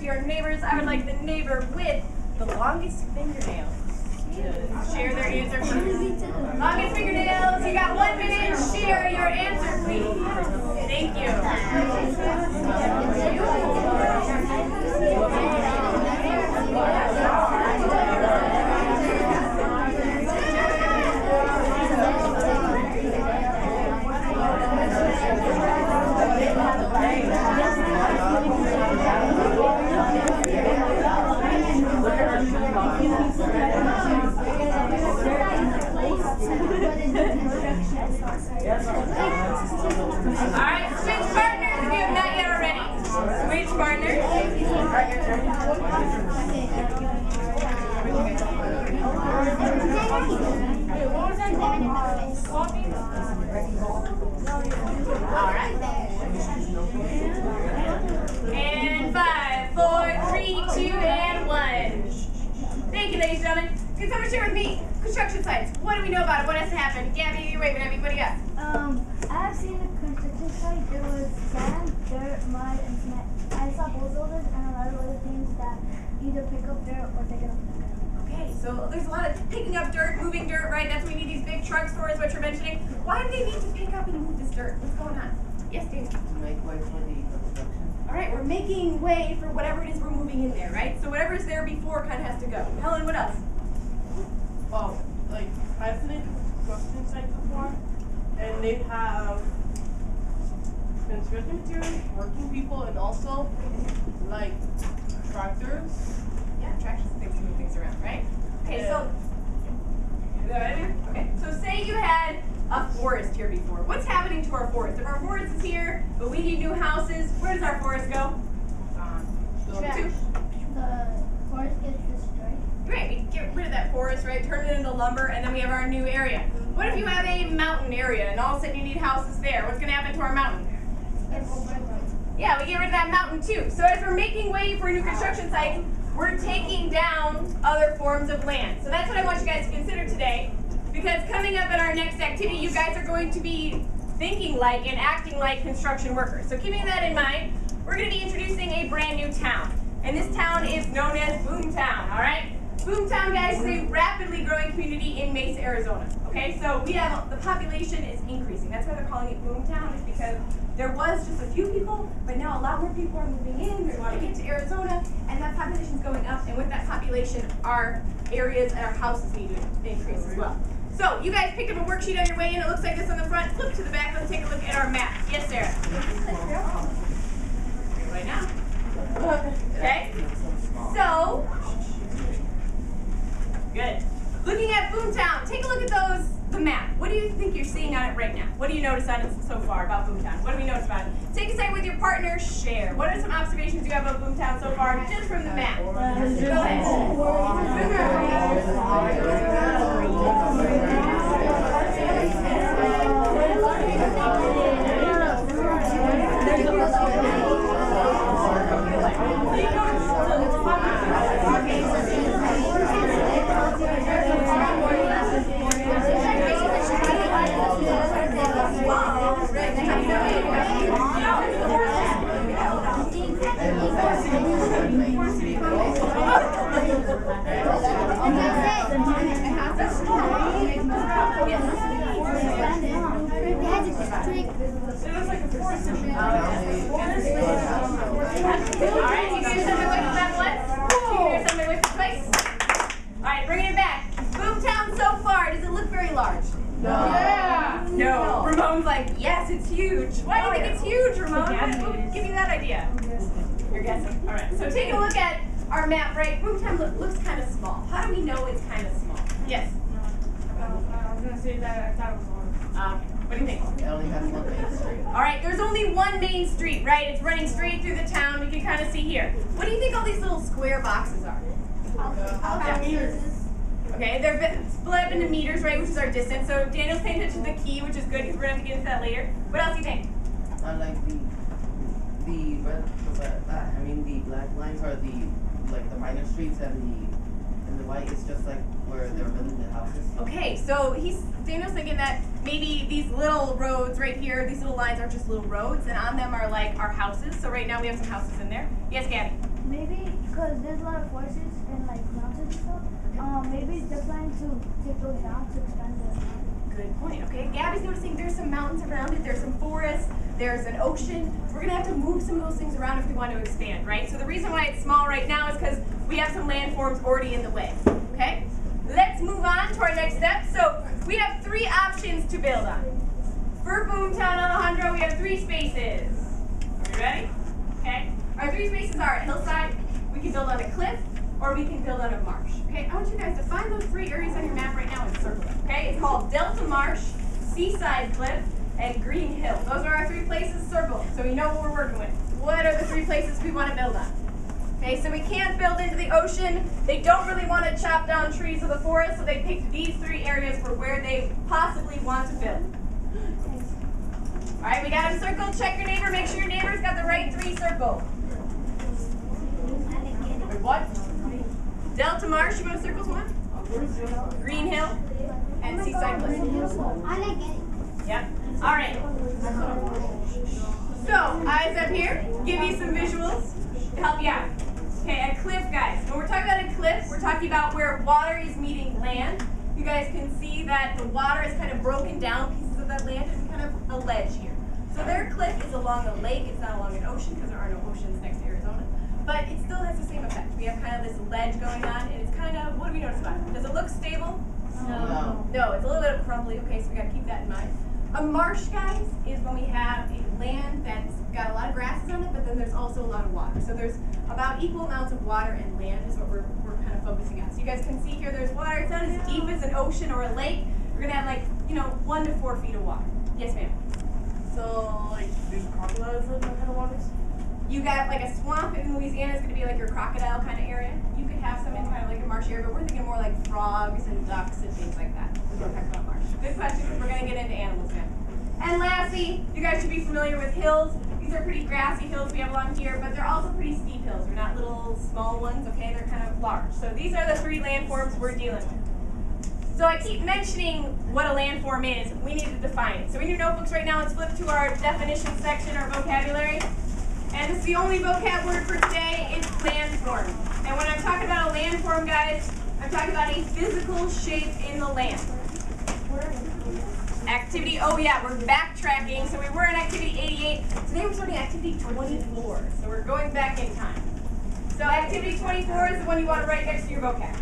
be our neighbors. I would like the neighbor with the longest fingernails to share their answer. Longest fingernails, you got 1 minute. Share your answer, please. Thank you. Alright, switch partners if you have not yet already. Switch partners. Alright. And 5, 4, 3, 2, and 1. Thank you, ladies and gentlemen. Can someone share with me construction sites? What do we know about it? What has to happen? Gabby, you're waving at me. What do you got? I have seen a construction site. There was sand, dirt, mud, and cement. I saw bulldozers and a lot of other things that either pick up dirt or take it off the dirt. Okay, so there's a lot of picking up dirt, moving dirt, right? That's what we need these big trucks for, is what you're mentioning. Why do they need to pick up and move this dirt? What's going on? Yes, Dave? To make way for the construction. All right, we're making way for whatever it is we're moving in there, right? So whatever's there before kind of has to go. Helen, what else? Well, like, I've seen a construction site before, and they have construction materials, working people, and also, like, tractors. Yeah, tractors and things to move things around, right? Okay, so, is that right here? Okay, so say you had a forest here before. What's happening to our forest? If our forest is here, but we need new houses, where does our forest go? Trash. The forest gets destroyed. Great, we get rid of that forest, right? Turn it into lumber, and then we have our new area. What if you have a mountain area, and all of a sudden you need houses there? What's going to happen to our mountain? Yeah, we get rid of that mountain too. So as we're making way for a new construction site, we're taking down other forms of land. So that's what I want you guys to consider today, because coming up in our next activity, you guys are going to be thinking like and acting like construction workers. So keeping that in mind, we're going to be introducing a brand new town. And this town is known as Boomtown, all right? Boomtown, guys, is a rapidly growing community in Mesa, Arizona. Okay, so we have, the population is increasing. That's why they're calling it Boomtown, is because there was just a few people, but now a lot more people are moving in. They want to get to Arizona, and that population is going up. And with that population, our areas and our houses need to increase as well. So you guys picked up a worksheet on your way in. It looks like this on the front. Flip to the back. Let's take a look at our map. Yes, Sarah. Right now. Okay. So, good. Looking at Boomtown, take a look at the map. What do you think you're seeing on it right now? What do you notice on it so far about Boomtown? What do we notice about it? Take a second with your partner, share. What are some observations you have about Boomtown so far, just from the map? Go ahead. So take a look at our map, right? Boomtown looks kind of small. How do we know it's kind of small? Yes? I was going to say that I thought it was one. What do you think? It only has one main street. All right, there's only one main street, right? It's running straight through the town. We can kind of see here. What do you think all these little square boxes are? Meters. Okay, they're split up into meters, right, which is our distance. So Daniel's paying attention to the key, which is good because we're going to have to get into that later. What else do you think? Like the black lines are the minor streets, and the white is just like where they're building the houses. Okay, so Daniel's thinking that maybe these little roads right here, these little lines are just little roads, and on them are like our houses. So right now we have some houses in there. Yes, Gabby? maybe because there's a lot of forests and like mountains and stuff. Maybe they're planning to take those down to expand the land. Good point, okay? Gabby's noticing there's some mountains around it, there's some forests, there's an ocean. We're gonna have to move some of those things around if we want to expand, right? So the reason why it's small right now is because we have some landforms already in the way, okay? Let's move on to our next step. So we have 3 options to build on. For Boomtown, Alejandro, we have 3 spaces. Are we ready? Okay. Our 3 spaces are a hillside, we can build on a cliff, or we can build on a marsh. Okay, I want you guys to find those 3 areas on your map right now and circle them. Okay, it's called Delta Marsh, Seaside Cliff, and Green Hill. Those are our 3 places circled, so we know what we're working with. What are the 3 places we want to build on? Okay, so we can't build into the ocean. They don't really want to chop down trees of the forest, so they picked these 3 areas for where they possibly want to build. All right, we got them circled. Check your neighbor. Make sure your neighbor's got the right 3 circled. Wait, what? Delta Marsh, you want to circle one? Green Hill and Seaside Cliff. Yep. All right. So, eyes up here. Give you some visuals to help you out. Okay, a cliff, guys. When we're talking about a cliff, we're talking about where water is meeting land. You guys can see that the water is kind of broken down pieces of that land and kind of a ledge here. So their cliff is along a lake. It's not along an ocean because there are no oceans next to Arizona. But it still has the same effect. We have kind of this ledge going on, and it's kind of, what do we notice about it? Does it look stable? No. No, it's a little bit crumbly. Okay, so we got to keep that in mind. A marsh, guys, is when we have a land that's got a lot of grasses on it, but then there's also a lot of water. So there's about equal amounts of water and land is what we're kind of focusing on. So you guys can see here there's water. It's not as deep as an ocean or a lake. We're going to have like, 1 to 4 feet of water. Yes, ma'am. So, like, do crocodiles live in that kind of waters? You got like a swamp in Louisiana is going to be like your crocodile kind of area. You could have some in kind of like a marsh area, but we're thinking more like frogs and ducks and things like that. We're talking about marsh. Good question, because we're going to get into animals now. And lastly, you guys should be familiar with hills. These are pretty grassy hills we have along here, but they're also pretty steep hills. They're not little small ones, okay? They're kind of large. So these are the 3 landforms we're dealing with. So I keep mentioning what a landform is. We need to define it. So in your notebooks right now, let's flip to our definition section, our vocabulary. And this is the only vocab word for today, is landform. And when I'm talking about a landform, guys, I'm talking about a physical shape in the land. Activity, oh yeah, we're backtracking. So we were in activity 88. Today we're starting activity 24. So we're going back in time. So activity 24 is the one you want to write next to your vocab.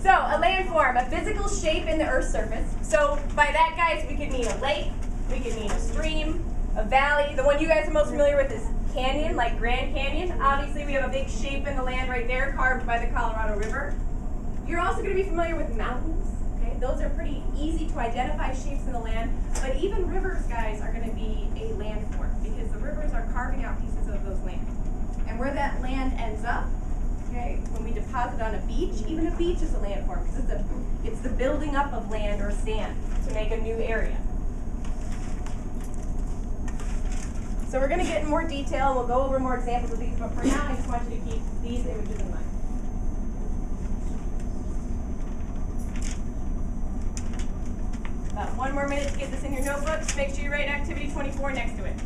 So, a landform, a physical shape in the Earth's surface. So, by that, guys, we could mean a lake, we could mean a stream, a valley. The one you guys are most familiar with is canyon, like Grand Canyon. Obviously, we have a big shape in the land right there, carved by the Colorado River. You're also going to be familiar with mountains. Okay, those are pretty easy to identify shapes in the land. But even rivers, guys, are going to be a landform because the rivers are carving out pieces of those lands. And where that land ends up, okay, when we deposit on a beach, even a beach is a landform because it's the building up of land or sand to make a new area. So we're going to get in more detail. We'll go over more examples of these, but for now, I just want you to keep these images in mind. About 1 more minute to get this in your notebooks. Make sure you write activity 24 next to it.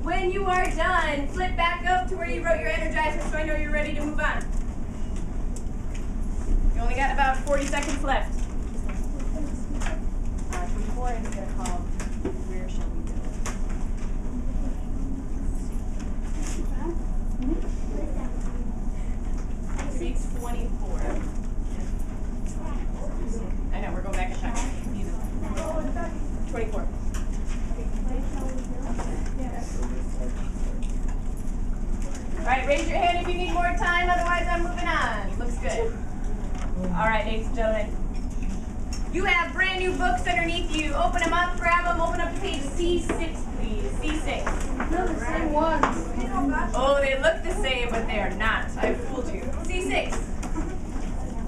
When you are done, flip back up to where you wrote your Energizer so I know you're ready to move on. You only got about 40 seconds left. 24 is going to call, where shall we go? Activity 24. I know, we're going back in time. 24. All right, raise your hand if you need more time, otherwise I'm moving on. Looks good. All right, ladies and gentlemen. You have brand new books underneath you. Open them up, grab them, open up to page C6, please. C6. They're the same ones. Oh, they look the same, but they are not. I fooled you. C6.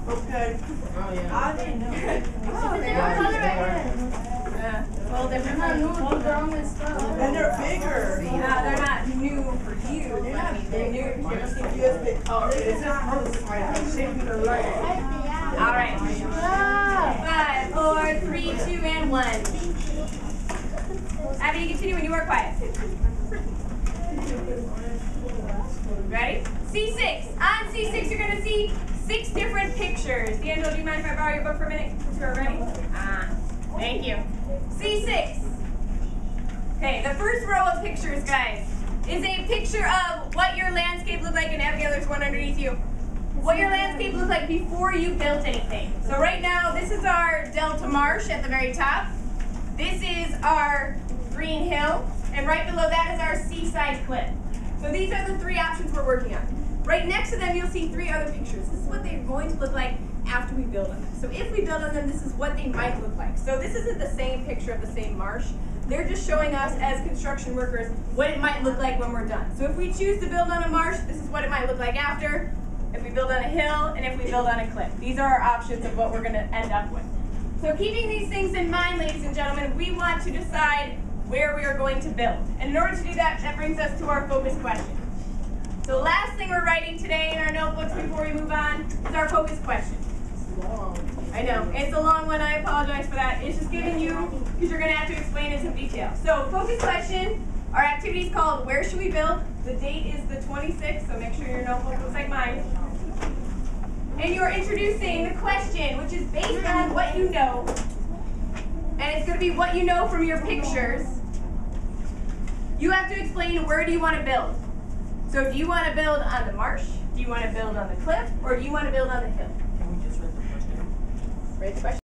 Okay. Oh yeah. I didn't know. Oh, they Yeah, are they are. Well, different. And they're bigger. They're not new for you. They're not They're new. Yes, they are. It's just purpose right now. Shaping the light. All right. 5, 4, 3, 2, and 1. Abby, you continue when you are quiet. Ready? C6. On C6, you're going to see 6 different pictures. D'Angelo, do you mind if I borrow your book for a minute? Since you're ready? Thank you. C6. Okay, the first row of pictures, guys, is a picture of what your landscape looked like, and Abigail, there's one underneath you. What your landscape looked like before you built anything. So right now, this is our Delta Marsh at the very top. This is our Green Hill, and right below that is our Seaside Cliff. So these are the 3 options we're working on. Right next to them, you'll see 3 other pictures. This is what they're going to look like after we build on them. So if we build on them, this is what they might look like. So this isn't the same picture of the same marsh. They're just showing us as construction workers what it might look like when we're done. So if we choose to build on a marsh, this is what it might look like after. If we build on a hill, and if we build on a cliff. These are our options of what we're going to end up with. So keeping these things in mind, ladies and gentlemen, we want to decide where we are going to build. And in order to do that, that brings us to our focus question. So the last thing we're writing today in our notebooks before we move on is our focus question. I know, it's a long one, I apologize for that. It's just giving you, because you're going to have to explain it in detail. So focus question, our activity is called Where Should We Build? The date is the 26th, so make sure your notebook looks like mine. And you're introducing the question, which is based on what you know. And it's going to be what you know from your pictures. You have to explain where do you want to build. So do you want to build on the marsh? Do you want to build on the cliff? Or do you want to build on the hill? Can we just read the question? Read the question.